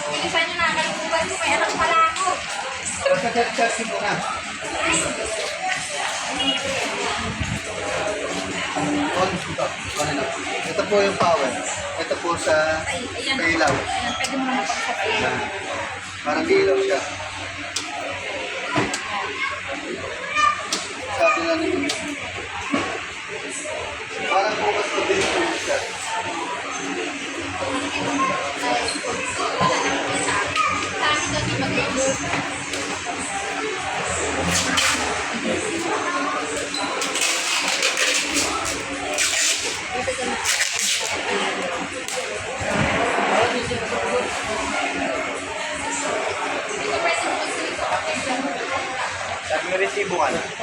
Pilipan nyo na, nagkuban ko, may anak pala ako. Pagka-chat mo na. Ito po yung power. Ito po sa ilaw. Ayan, pwede mo naman pagsabayin. Parang ilaw siya. Sabi nga nito. Parang bukas ko din po siya. Sabi nga resibo ka na.